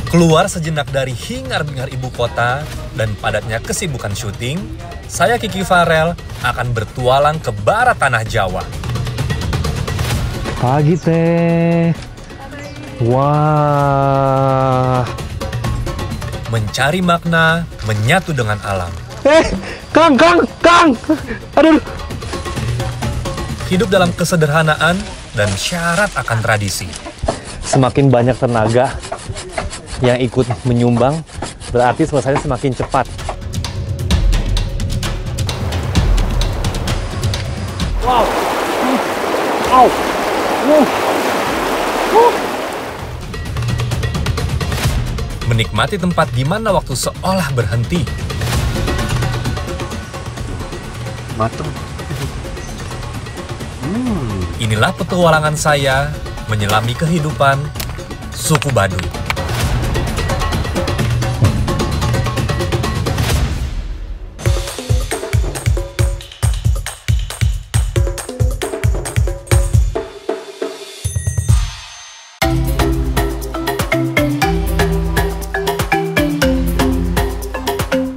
Keluar sejenak dari hingar-bingar ibu kota dan padatnya kesibukan syuting, saya Kiki Farel akan bertualang ke barat tanah Jawa. Pagi teh. Wah. Mencari makna, menyatu dengan alam. Kang. Aduh. Hidup dalam kesederhanaan dan syarat akan tradisi. Semakin banyak tenaga yang ikut menyumbang, berarti selesainya semakin cepat. Wow. Menikmati tempat di mana waktu seolah berhenti. Matang. Inilah petualangan saya menyelami kehidupan suku Baduy.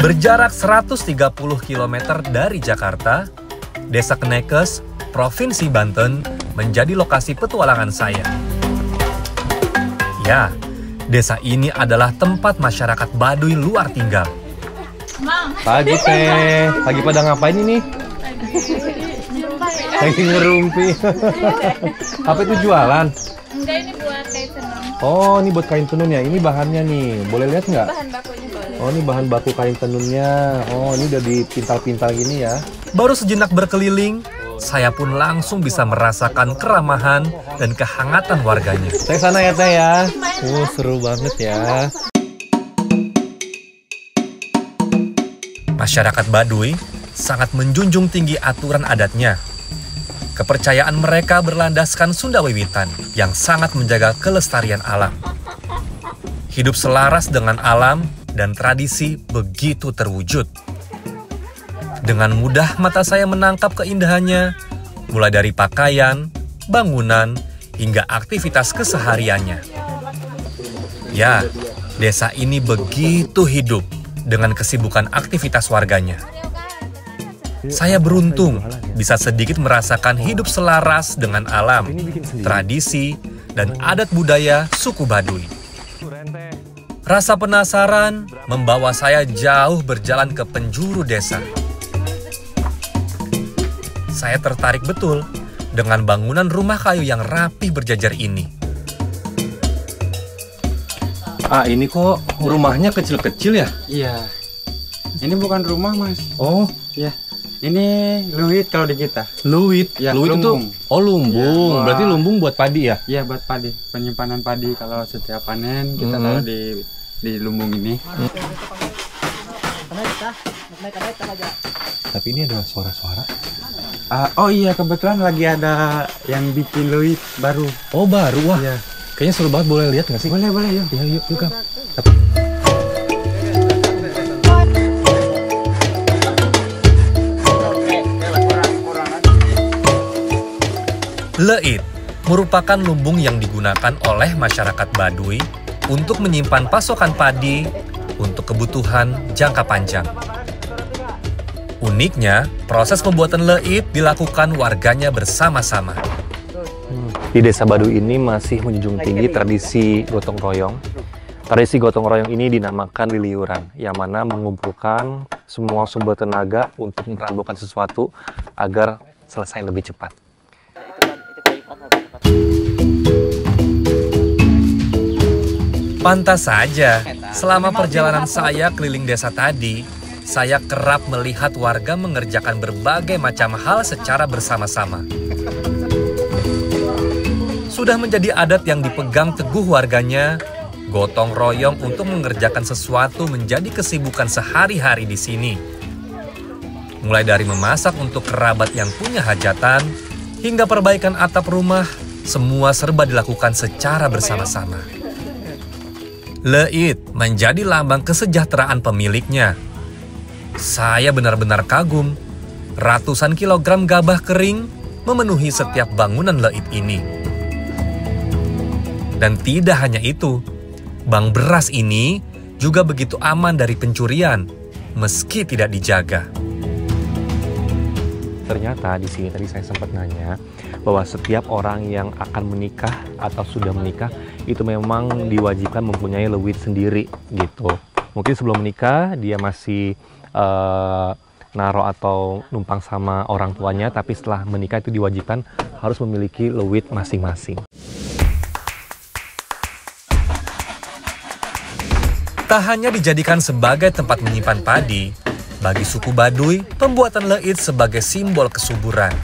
Berjarak 130 km dari Jakarta, Desa Kenekes, Provinsi Banten, menjadi lokasi petualangan saya. Ya, desa ini adalah tempat masyarakat Baduy luar tinggal. Pagi teh. Lagi pada ngapain ini? Lagi ngerumpi. Apa itu jualan? Enggak, ini buat kain tenun. Oh, ini buat kain tenun ya. Ini bahannya nih. Boleh lihat nggak? Bahan bakunya boleh. Oh, ini bahan baku kain tenunnya. Oh, ini udah dipintal-pintal gini ya. Baru sejenak berkeliling, saya pun langsung bisa merasakan keramahan dan kehangatan warganya. Saya sana ya teh ya. Seru banget ya. Masyarakat Baduy sangat menjunjung tinggi aturan adatnya. Kepercayaan mereka berlandaskan Sunda Wiwitan yang sangat menjaga kelestarian alam. Hidup selaras dengan alam dan tradisi begitu terwujud. Dengan mudah mata saya menangkap keindahannya, mulai dari pakaian, bangunan, hingga aktivitas kesehariannya. Ya, desa ini begitu hidup dengan kesibukan aktivitas warganya. Saya beruntung bisa sedikit merasakan hidup selaras dengan alam, tradisi, dan adat budaya suku Baduy. Rasa penasaran membawa saya jauh berjalan ke penjuru desa. Saya tertarik betul dengan bangunan rumah kayu yang rapih berjajar ini. Ini kok rumahnya kecil-kecil ya? Iya. Ini bukan rumah, Mas. Oh, Ya. Ini luit kalau di kita. luit. Ya, Luit itu lumbung. oh lumbung. Ya, Berarti lumbung buat padi ya? Iya, buat padi. Penyimpanan padi kalau setiap panen kita taruh di lumbung ini. Tapi ini ada suara-suara. Oh iya, kebetulan lagi ada yang bikin luit baru. Oh, baru. Wah. Iya. Kayaknya seru banget, boleh lihat nggak sih? Boleh, yuk. Ya, yuk, Kang. Leit merupakan lumbung yang digunakan oleh masyarakat Baduy untuk menyimpan pasokan padi untuk kebutuhan jangka panjang. Uniknya, proses pembuatan leit dilakukan warganya bersama-sama. Di desa Baduy ini masih menjunjung tinggi tradisi gotong royong. Tradisi gotong royong ini dinamakan liliuran, yang mana mengumpulkan semua sumber tenaga untuk merampungkan sesuatu agar selesai lebih cepat. Pantas saja, selama perjalanan saya keliling desa tadi, saya kerap melihat warga mengerjakan berbagai macam hal secara bersama-sama. Sudah menjadi adat yang dipegang teguh warganya, gotong royong untuk mengerjakan sesuatu menjadi kesibukan sehari-hari di sini. Mulai dari memasak untuk kerabat yang punya hajatan, hingga perbaikan atap rumah, semua serba dilakukan secara bersama-sama. Leit menjadi lambang kesejahteraan pemiliknya. Saya benar-benar kagum. Ratusan kilogram gabah kering memenuhi setiap bangunan leit ini. Dan tidak hanya itu, Bank beras ini juga begitu aman dari pencurian, meski tidak dijaga. Ternyata di sini tadi saya sempat nanya bahwa setiap orang yang akan menikah atau sudah menikah itu memang diwajibkan mempunyai lewit sendiri gitu. Mungkin sebelum menikah dia masih naro atau numpang sama orang tuanya, tapi setelah menikah itu diwajibkan harus memiliki lewit masing-masing. Tak hanya dijadikan sebagai tempat menyimpan padi, bagi suku Baduy, pembuatan leit sebagai simbol kesuburan.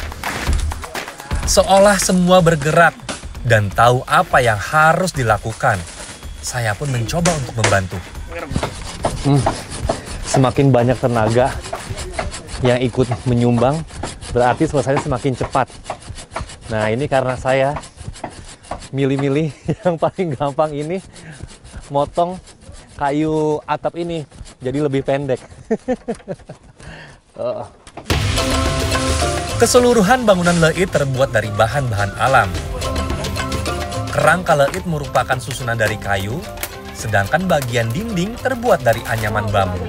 Seolah semua bergerak dan tahu apa yang harus dilakukan. Saya pun mencoba untuk membantu. Semakin banyak tenaga yang ikut menyumbang, berarti selesainya semakin cepat. Nah, ini karena saya milih-milih yang paling gampang ini, motong kayu atap ini jadi lebih pendek. Keseluruhan bangunan leit terbuat dari bahan-bahan alam. Kerangka leit merupakan susunan dari kayu, sedangkan bagian dinding terbuat dari anyaman bambu.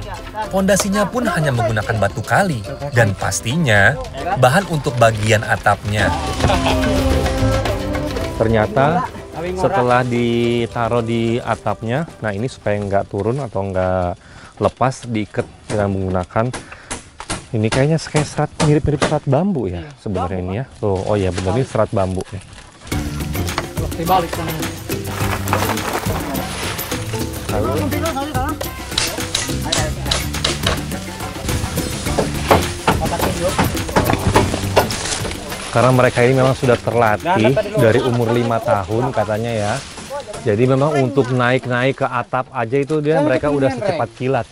Pondasinya pun hanya menggunakan batu kali, dan pastinya bahan untuk bagian atapnya. Ternyata setelah ditaruh di atapnya, nah ini supaya nggak turun atau nggak lepas, diikat dengan menggunakan ini kayaknya kayak serat, mirip-mirip serat bambu ya sebenarnya ini ya. Tuh, oh ya benar, ini serat bambu nih. Karena mereka ini memang sudah terlatih dari umur 5 tahun katanya ya. Jadi memang untuk naik-naik ke atap aja itu mereka udah secepat kilat.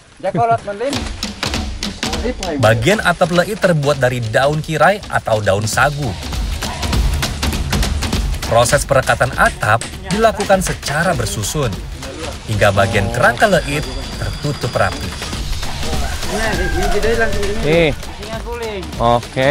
Bagian atap leit terbuat dari daun kirai atau daun sagu. Proses perekatan atap dilakukan secara bersusun, hingga bagian kerangka leit tertutup rapi. Nih, oke.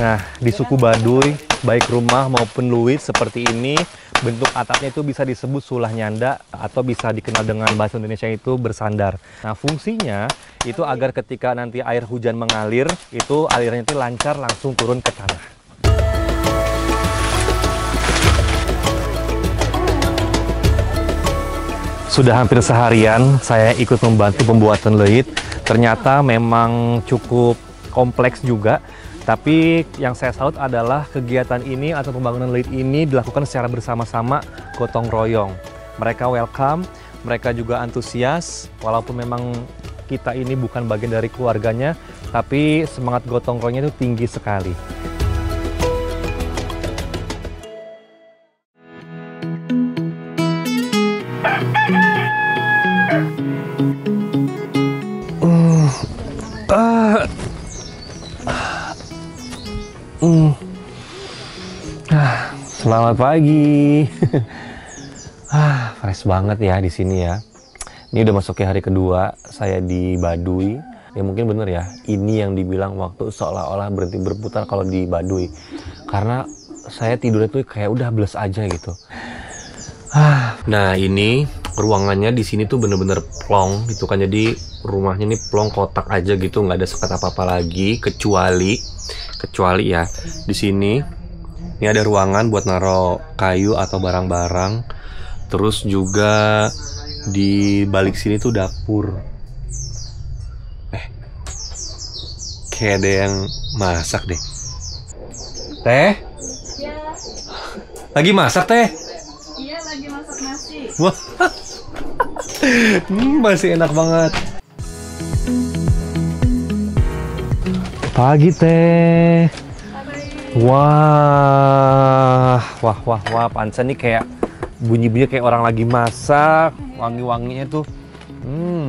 Nah, di suku Baduy, baik rumah maupun luit seperti ini, bentuk atapnya itu bisa disebut sulah nyanda atau bisa dikenal dengan bahasa Indonesia itu bersandar. Nah, fungsinya itu agar ketika nanti air hujan mengalir, itu alirannya itu lancar langsung turun ke tanah. Sudah hampir seharian saya ikut membantu pembuatan leit. Ternyata memang cukup kompleks juga. Tapi yang saya salut adalah kegiatan ini atau pembangunan leit ini dilakukan secara bersama-sama, gotong royong. Mereka welcome, mereka juga antusias, walaupun memang kita ini bukan bagian dari keluarganya, tapi semangat gotong royongnya itu tinggi sekali. Selamat pagi. Fresh banget ya di sini ya. Ini udah masuk ke hari kedua saya di Baduy. Ya mungkin bener ya, ini yang dibilang waktu seolah-olah berhenti berputar kalau di Baduy. Karena saya tidurnya tuh kayak udah bles aja gitu. Nah, ini ruangannya di sini tuh bener-bener plong gitu kan. Jadi rumahnya ini plong kotak aja gitu, nggak ada sekat apa-apa lagi kecuali ya di sini. Ini ada ruangan buat naro kayu atau barang-barang. Terus juga di balik sini tuh dapur. Kayak ada yang masak deh. Teh? Ya, Lagi masak, Teh? iya lagi masak nasi. Wah. Masih enak banget. Pagi, Teh. Wah, pantesan nih kayak bunyi-bunyi kayak orang lagi masak, wangi-wanginya tuh.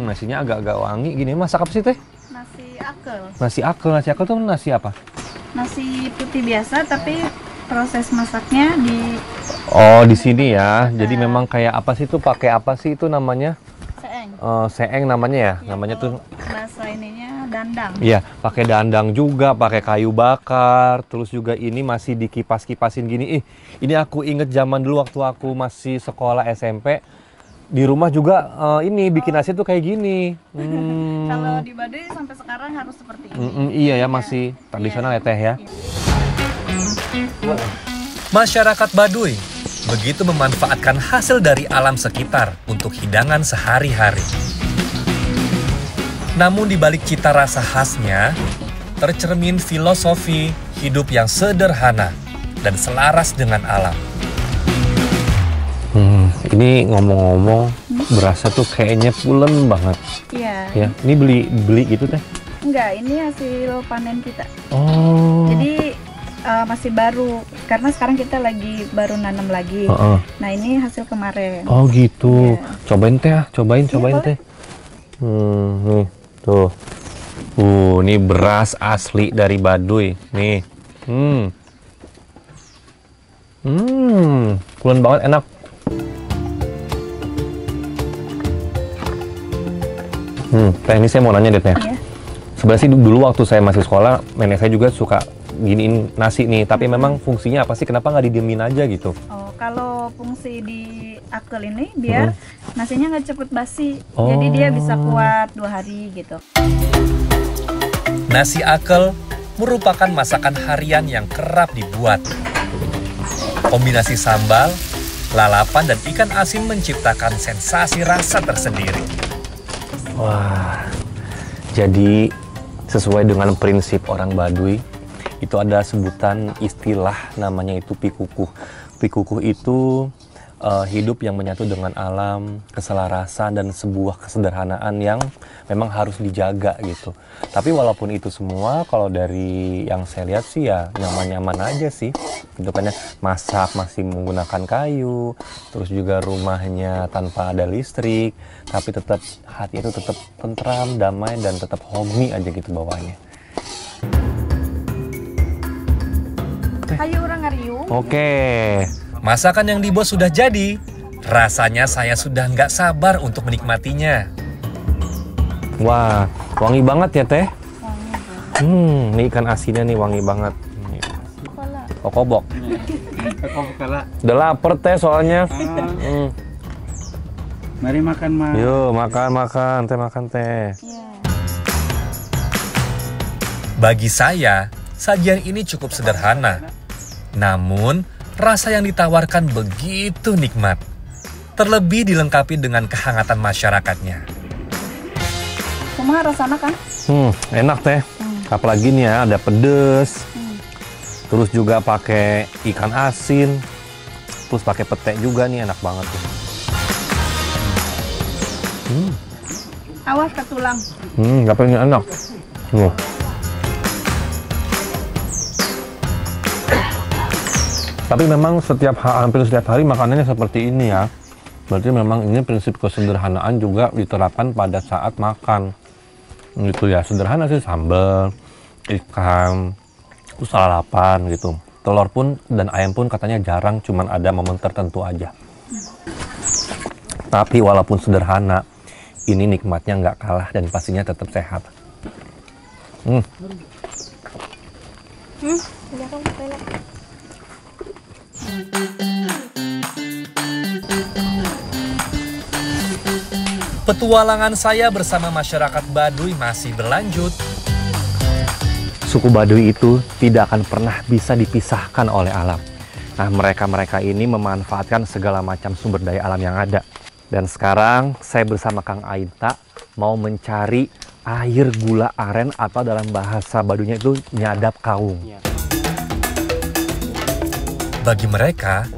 Nasinya agak-agak wangi gini. Masak apa sih, Teh? Nasi akel. Nasi akel tuh nasi apa? Nasi putih biasa tapi proses masaknya di Oh, di sini ya. Jadi memang kayak apa sih tuh, pakai apa sih itu namanya? seeng. Seeng namanya ya? Ya, Namanya tuh kalau bahasa ininya dandang. Iya, pakai dandang juga, pakai kayu bakar, terus juga ini masih dikipas-kipasin gini. Ini aku inget zaman dulu waktu aku masih sekolah SMP. Di rumah juga ini bikin nasi tuh kayak gini. Kalau di Baduy sampai sekarang harus seperti ini. Iya ya, masih tradisional ya Teh ya. Masyarakat Baduy begitu memanfaatkan hasil dari alam sekitar untuk hidangan sehari-hari. Namun di balik cita rasa khasnya, tercermin filosofi hidup yang sederhana dan selaras dengan alam. Ini ngomong-ngomong berasa tuh kayaknya pulen banget. Iya. Ya, ini beli gitu Teh? Enggak, ini hasil panen kita. Oh. Jadi masih baru, karena sekarang kita lagi baru nanam lagi. Nah ini hasil kemarin. Oh gitu. Iya. Cobain Teh, cobain boleh. Teh. Nih, tuh. Ini beras asli dari Baduy. Nih. Pulen banget, enak. Teh, ini saya mau nanya deh Teh. Iya. Sebenarnya sih dulu waktu saya masih sekolah, nenek saya juga suka giniin nasi nih. Tapi memang fungsinya apa sih? Kenapa nggak didiemin aja gitu? Oh, kalau fungsi di akel ini biar nasinya nggak cepet basi. Jadi dia bisa kuat 2 hari gitu. Nasi akel merupakan masakan harian yang kerap dibuat. Kombinasi sambal, lalapan, dan ikan asin menciptakan sensasi rasa tersendiri. Wah, jadi sesuai dengan prinsip orang Baduy, itu ada sebutan istilah namanya itu pikukuh. Pikukuh itu hidup yang menyatu dengan alam, keselarasan, dan sebuah kesederhanaan yang memang harus dijaga gitu. Tapi walaupun itu semua, kalau dari yang saya lihat sih ya nyaman-nyaman aja sih. Gitu kan ya, masak masih menggunakan kayu, terus juga rumahnya tanpa ada listrik, tapi tetap hati itu tetap tentram, damai, dan tetap homey aja gitu bawaannya. Kayu orang ngariung. Oke. Masakan yang dibuat sudah jadi. Rasanya saya sudah nggak sabar untuk menikmatinya. Wah, wangi banget ya Teh. Wangi banget. Ini ikan asinnya nih wangi banget. Kepala. Kokobok. Kepala. Udah lapar Teh soalnya. Mari makan, Mas. Yuk, makan Teh. Iya. Bagi saya, sajian ini cukup sederhana. Namun, rasa yang ditawarkan begitu nikmat. Terlebih dilengkapi dengan kehangatan masyarakatnya. Cuma rasanya kan? Enak Teh. Apalagi nih ya, ada pedes. Terus juga pakai ikan asin. Terus pakai pete juga nih, enak banget tuh. Awas ke tulang. Tapi enak. Tapi memang hampir setiap hari makanannya seperti ini ya. Berarti memang ini prinsip kesederhanaan juga diterapkan pada saat makan. Gitu ya, sederhana sih, sambal, ikan, terus lalapan gitu. Telur pun dan ayam pun katanya jarang, cuman ada momen tertentu aja. Tapi walaupun sederhana, ini nikmatnya nggak kalah dan pastinya tetap sehat. Petualangan saya bersama masyarakat Baduy masih berlanjut. Suku Baduy itu tidak akan pernah bisa dipisahkan oleh alam. Nah, mereka ini memanfaatkan segala macam sumber daya alam yang ada. Dan sekarang saya bersama Kang Aita mau mencari air gula aren, atau dalam bahasa Baduynya itu nyadap kaung. Bagi mereka,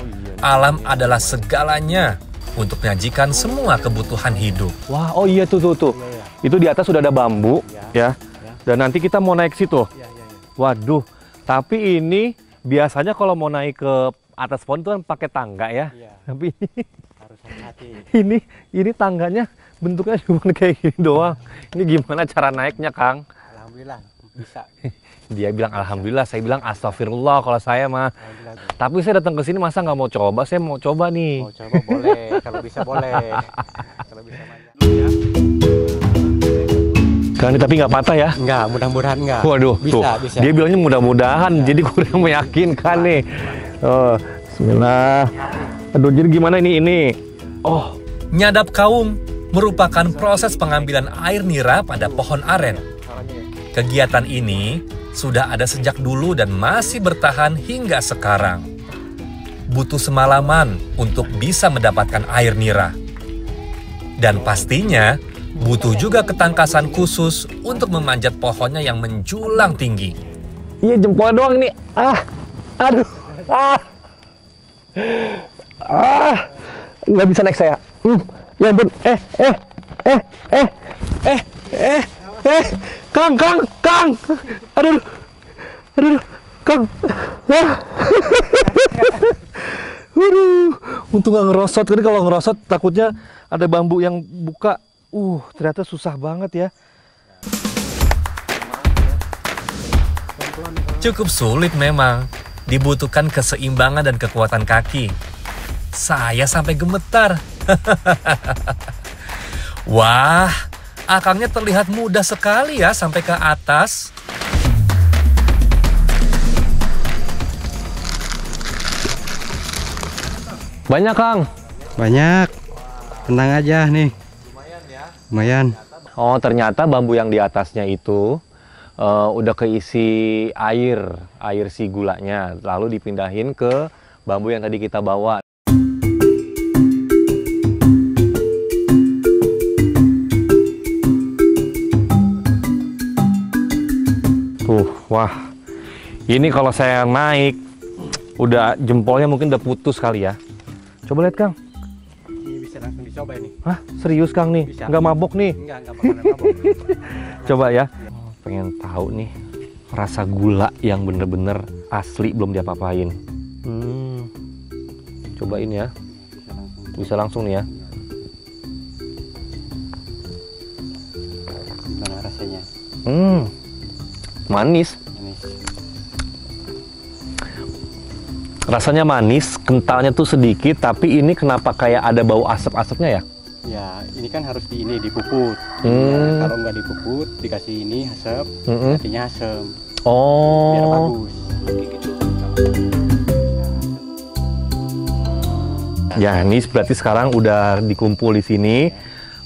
alam adalah segalanya untuk menyajikan semua kebutuhan hidup. Wah, oh iya tuh. Itu di atas sudah ada bambu ya. Dan nanti kita mau naik situ. Waduh, tapi ini biasanya kalau mau naik ke atas pohon itu kan pakai tangga ya. Tapi Harus hati-hati. ini tangganya bentuknya cuma kayak gini doang. Ini gimana cara naiknya, Kang? Alhamdulillah bisa. Dia bilang alhamdulillah, saya bilang astagfirullah kalau saya mah. Tapi saya datang ke sini masa nggak mau coba? Saya mau coba nih. Mau coba boleh, kalau bisa boleh. Kalau bisa banyak. Kang, tapi nggak patah ya? Enggak, mudah-mudahan enggak. Waduh, bisa, tuh. bisa. Dia bilangnya mudah-mudahan, jadi kurang meyakinkan nih. Oh, bismillah. Aduh, jadi gimana ini? Oh, Nyadap kaung merupakan proses pengambilan air nira pada pohon aren. Kegiatan ini sudah ada sejak dulu dan masih bertahan hingga sekarang. Butuh semalaman untuk bisa mendapatkan air nira. Dan pastinya butuh juga ketangkasan khusus untuk memanjat pohonnya yang menjulang tinggi. iya jempol doang nih. Aduh, nggak bisa naik saya. Ya ampun, Kang, aduh, Kang, untung nggak ngerosot. Jadi kalau ngerosot takutnya ada bambu yang buka. Ternyata susah banget ya. Cukup sulit memang, dibutuhkan keseimbangan dan kekuatan kaki. Saya sampai gemetar. Wah, akangnya terlihat mudah sekali ya sampai ke atas. Banyak, Kang. Banyak. Tenang aja nih. Lumayan. Oh, ternyata bambu yang di atasnya itu udah keisi air si gulanya, lalu dipindahin ke bambu yang tadi kita bawa. Wah, ini kalau saya naik, udah jempolnya mungkin udah putus kali ya. Coba lihat, Kang. Ini bisa langsung dicoba ini. Hah, serius Kang nih? Bisa. Nggak mabok nih? Enggak bakalan mabok. Coba ya. Pengen tahu nih rasa gula yang bener-bener asli belum diapa-apain. Cobain ya. Bisa langsung nih ya. Gimana rasanya? Manis. Rasanya manis, kentalnya tuh sedikit, tapi ini kenapa kayak ada bau asap-asapnya ya? Ya, ini kan harus dipuput. Ya, kalau nggak dipuput, dikasih ini asap, artinya asam. Biar Oh. bagus. Ya, ini berarti sekarang udah dikumpul di sini.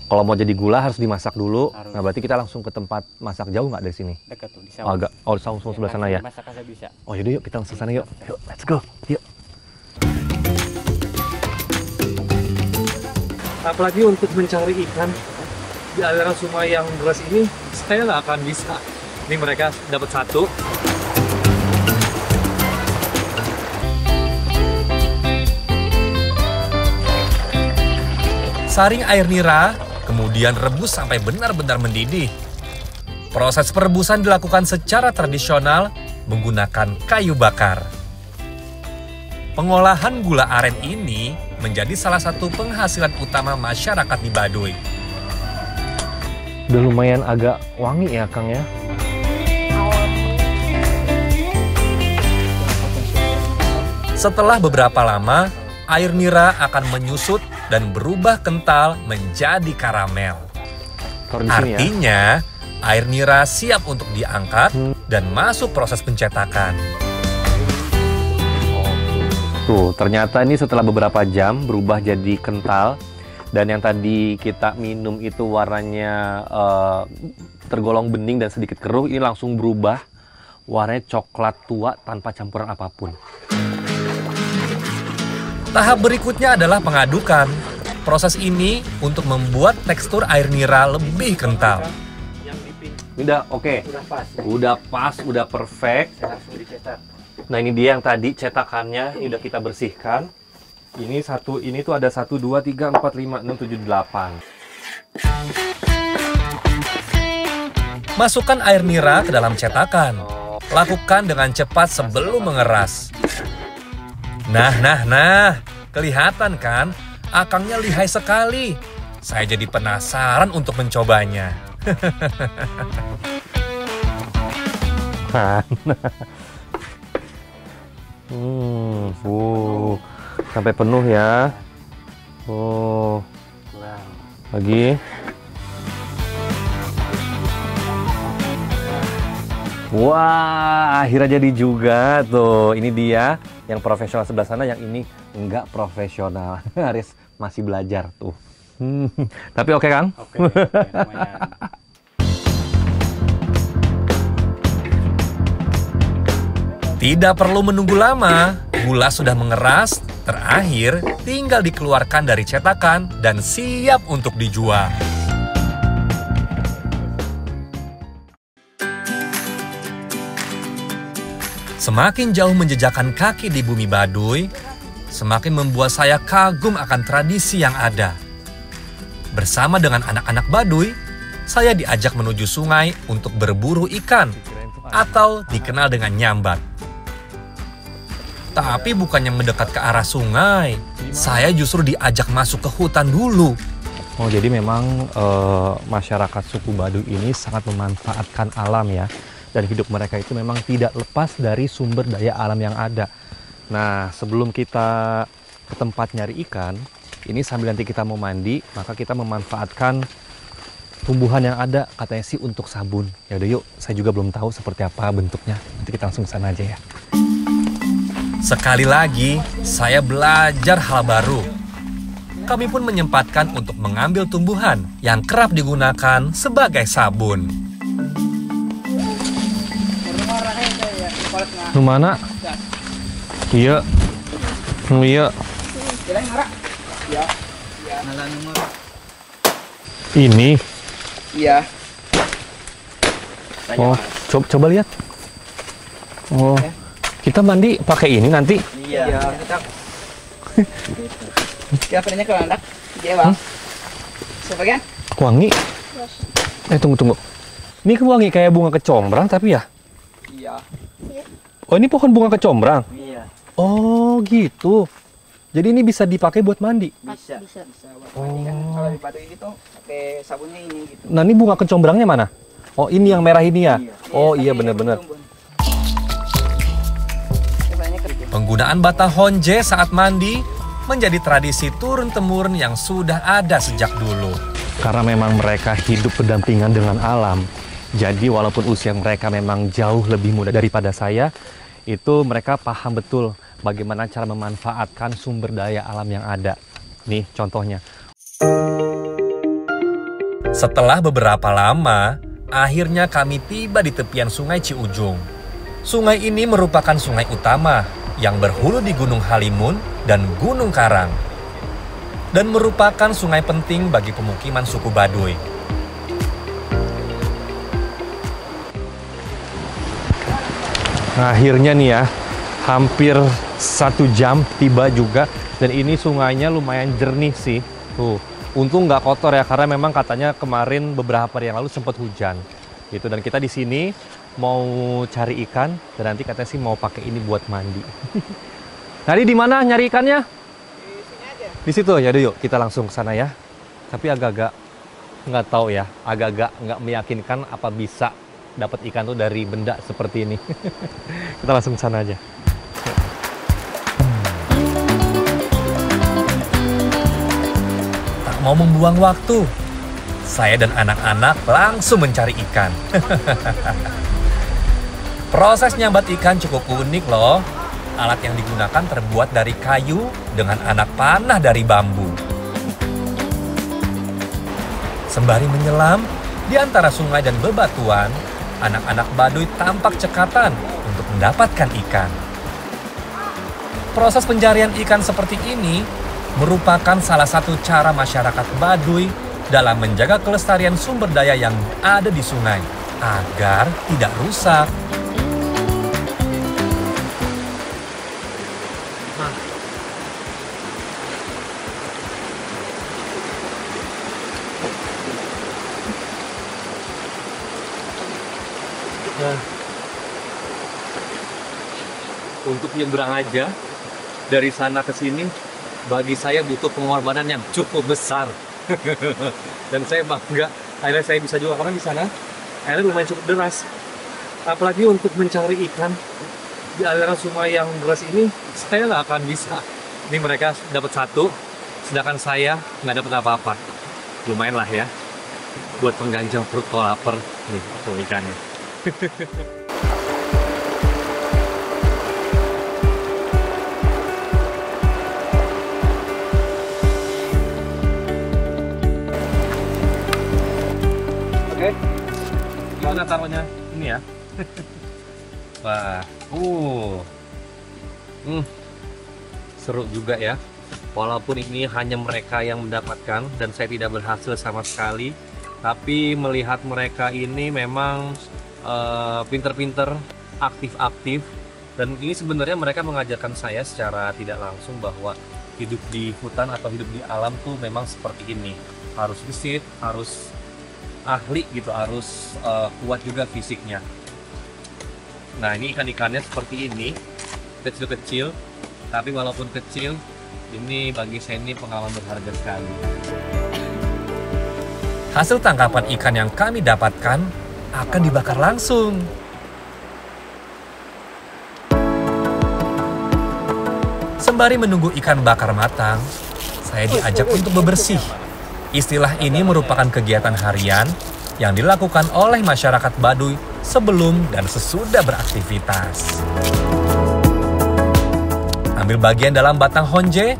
Kalau mau jadi gula harus dimasak dulu. Harus. Nah, berarti kita langsung ke tempat masak. Jauh nggak dari sini? Dekat tuh di Oh, agak. Oh, langsung sebelah sana ya. Masak aja bisa. Oh, yaudah yuk kita langsung sana yuk. Yuk, let's go. Yuk. Apalagi untuk mencari ikan di aliran sungai yang deras ini, saya nggak akan bisa. Ini mereka dapat satu. Saring air nira, kemudian rebus sampai benar-benar mendidih. Proses perebusan dilakukan secara tradisional menggunakan kayu bakar. Pengolahan gula aren ini menjadi salah satu penghasilan utama masyarakat di Baduy. Udah lumayan agak wangi ya, Kang ya. Setelah beberapa lama, air nira akan menyusut dan berubah kental menjadi karamel. Taruh di sini ya. Artinya, air nira siap untuk diangkat dan masuk proses pencetakan. Tuh, ternyata ini setelah beberapa jam berubah jadi kental. Dan yang tadi kita minum itu warnanya tergolong bening dan sedikit keruh, ini langsung berubah warnanya coklat tua tanpa campuran apapun. Tahap berikutnya adalah pengadukan. Proses ini untuk membuat tekstur air nira lebih kental. Udah oke. Udah pas, udah perfect. Nah, ini dia yang tadi cetakannya, ini udah kita bersihkan. Ini tuh ada 1, 2, 3, 4, 5, 6, 7, 8. Masukkan air nira ke dalam cetakan. Lakukan dengan cepat sebelum mengeras. Nah, kelihatan kan? Akangnya lihai sekali. Saya jadi penasaran untuk mencobanya. Sampai penuh ya. Lagi. Wah, akhirnya jadi juga tuh. Ini dia yang profesional sebelah sana, yang ini enggak profesional. Haris masih belajar tuh. Tapi oke kan? Oke, lumayan. Tidak perlu menunggu lama, gula sudah mengeras. Terakhir, tinggal dikeluarkan dari cetakan dan siap untuk dijual. Semakin jauh menjejakkan kaki di bumi Baduy, semakin membuat saya kagum akan tradisi yang ada. Bersama dengan anak-anak Baduy, saya diajak menuju sungai untuk berburu ikan atau dikenal dengan nyambat. Tapi bukannya mendekat ke arah sungai, saya justru diajak masuk ke hutan dulu. Oh, jadi memang masyarakat suku Baduy ini sangat memanfaatkan alam ya. Dan hidup mereka itu memang tidak lepas dari sumber daya alam yang ada. Nah, sebelum kita ke tempat nyari ikan, ini sambil nanti kita mau mandi, maka kita memanfaatkan tumbuhan yang ada, katanya sih untuk sabun. Ya udah yuk, saya juga belum tahu seperti apa bentuknya. Nanti kita langsung ke sana aja ya. Sekali lagi, saya belajar hal baru. Kami pun menyempatkan untuk mengambil tumbuhan yang kerap digunakan sebagai sabun. Mana? Iya. Iya. Ini. Iya. Oh, coba lihat. Oh, kita mandi pakai ini nanti. Iya. Kita pernahnya ke landak. Iya, Bang. Sebagian? Wangi. Tunggu. Ini wangi kayak bunga kecombrang tapi ya? Iya. Oh, ini pohon bunga kecombrang? Iya. Oh, gitu. Jadi ini bisa dipakai buat mandi? Bisa. Mandi kan kalau di Baduy itu pakai sabunnya ini gitu. Nah, ini bunga kecombrangnya mana? Oh, ini yang merah ini ya? Iya. Oh, iya benar-benar. Penggunaan bata honje saat mandi menjadi tradisi turun-temurun yang sudah ada sejak dulu. Karena memang mereka hidup berdampingan dengan alam. Jadi walaupun usia mereka memang jauh lebih muda daripada saya, itu mereka paham betul bagaimana cara memanfaatkan sumber daya alam yang ada. Nih contohnya. Setelah beberapa lama, akhirnya kami tiba di tepian sungai Ciujung. Sungai ini merupakan sungai utama yang berhulu di Gunung Halimun dan Gunung Karang. Dan merupakan sungai penting bagi pemukiman suku Baduy. Nah, akhirnya nih ya, hampir 1 jam tiba juga. Dan ini sungainya lumayan jernih sih. Tuh, untung nggak kotor ya, karena memang katanya kemarin beberapa hari yang lalu sempat hujan. Gitu, dan kita di sini mau cari ikan, dan nanti katanya sih mau pakai ini buat mandi. Tadi di mana nyari ikannya? Di sini aja. Di situ ya, yuk kita langsung ke sana ya. Tapi agak-agak nggak tahu ya, agak-agak nggak meyakinkan apa bisa dapat ikan tuh dari benda seperti ini. Kita langsung ke sana aja. Tak mau membuang waktu, saya dan anak-anak langsung mencari ikan. Proses nyambat ikan cukup unik loh. Alat yang digunakan terbuat dari kayu dengan anak panah dari bambu. Sembari menyelam di antara sungai dan bebatuan, anak-anak Baduy tampak cekatan untuk mendapatkan ikan. Proses pencarian ikan seperti ini merupakan salah satu cara masyarakat Baduy dalam menjaga kelestarian sumber daya yang ada di sungai agar tidak rusak. Nah, untuk nyebrang aja dari sana ke sini, bagi saya butuh pengorbanan yang cukup besar. Dan saya bangga, akhirnya saya bisa juga, karena di sana airnya lumayan cukup deras. Apalagi untuk mencari ikan di aliran sungai yang deras ini, saya nggak akan bisa. Ini mereka dapat 1, sedangkan saya nggak dapat apa-apa. Lumayan lah ya, buat pengganjal perut kalau lapar. Nih, tuh ikannya. Oke. Gimana taruhnya? Ini ya. Wah, seru juga ya. Walaupun ini hanya mereka yang mendapatkan dan saya tidak berhasil sama sekali, tapi melihat mereka ini memang pinter-pinter, aktif-aktif, dan ini sebenarnya mereka mengajarkan saya secara tidak langsung bahwa hidup di hutan atau hidup di alam tuh memang seperti ini. Harus gesit, harus ahli gitu, harus kuat juga fisiknya. Nah, ini ikan-ikannya seperti ini, kecil-kecil, tapi walaupun kecil, ini bagi saya ini pengalaman berharga sekali. Hasil tangkapan ikan yang kami dapatkan akan dibakar langsung. Sembari menunggu ikan bakar matang, saya diajak untuk bebersih. Istilah ini merupakan kegiatan harian yang dilakukan oleh masyarakat Baduy sebelum dan sesudah beraktivitas. Ambil bagian dalam batang honje,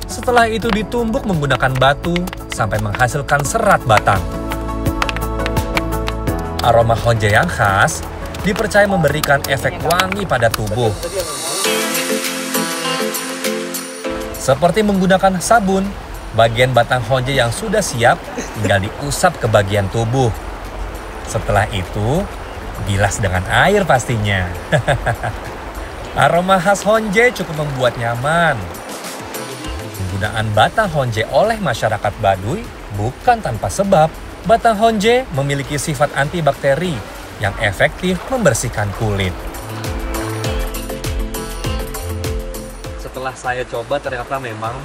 setelah itu ditumbuk menggunakan batu sampai menghasilkan serat batang. Aroma honje yang khas dipercaya memberikan efek wangi pada tubuh. Seperti menggunakan sabun, bagian batang honje yang sudah siap tinggal diusap ke bagian tubuh. Setelah itu, bilas dengan air pastinya. Aroma khas honje cukup membuat nyaman. Penggunaan batang honje oleh masyarakat Baduy bukan tanpa sebab. Batang honje memiliki sifat antibakteri yang efektif membersihkan kulit. Setelah saya coba, ternyata memang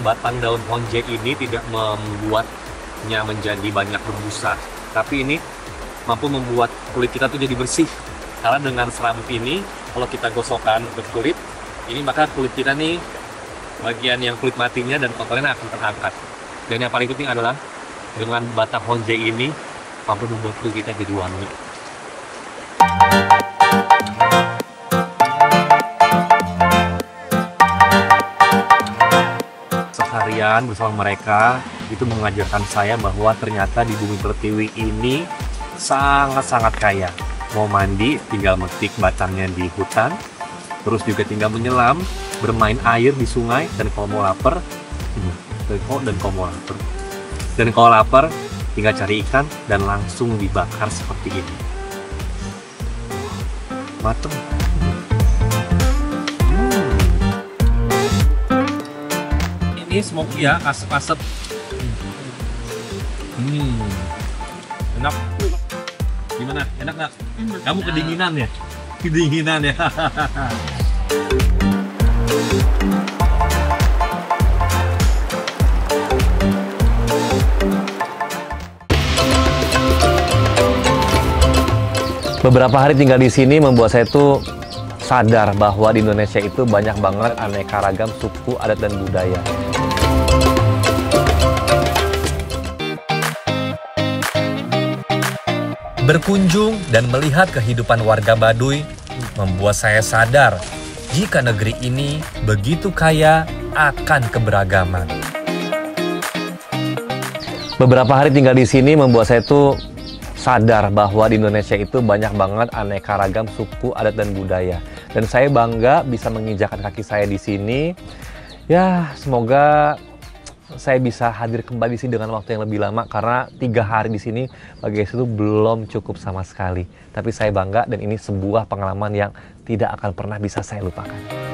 batang daun honje ini tidak membuatnya menjadi banyak berbusa, tapi ini mampu membuat kulit kita tuh jadi bersih. Karena dengan serabut ini, kalau kita gosokkan ke kulit ini, maka kulit kita nih, bagian yang kulit matinya dan kotorannya akan terangkat. Dan yang paling penting adalah dengan batang honje ini mampu membuat kulit kita jadi wangi. Seharian bersama mereka itu mengajarkan saya bahwa ternyata di Bumi Pertiwi ini sangat-sangat kaya. Mau mandi tinggal metik batangnya di hutan, terus juga tinggal menyelam, bermain air di sungai, dan kalau mau lapar, tinggal cari ikan dan langsung dibakar seperti ini. Mateng. Ini smoky ya, asap-asap. Enak. Gimana? Enak nggak? Kamu kedinginan ya? Kedinginan ya? Beberapa hari tinggal di sini membuat saya tuh sadar bahwa di Indonesia itu banyak banget aneka ragam suku, adat, dan budaya. Berkunjung dan melihat kehidupan warga Baduy membuat saya sadar jika negeri ini begitu kaya akan keberagaman. Beberapa hari tinggal di sini membuat saya tuh sadar bahwa di Indonesia itu banyak banget aneka ragam suku, adat, dan budaya. Dan saya bangga bisa menginjakan kaki saya di sini. Ya, semoga saya bisa hadir kembali di sini dengan waktu yang lebih lama, karena 3 hari di sini bagi saya itu belum cukup sama sekali. Tapi saya bangga dan ini sebuah pengalaman yang tidak akan pernah bisa saya lupakan.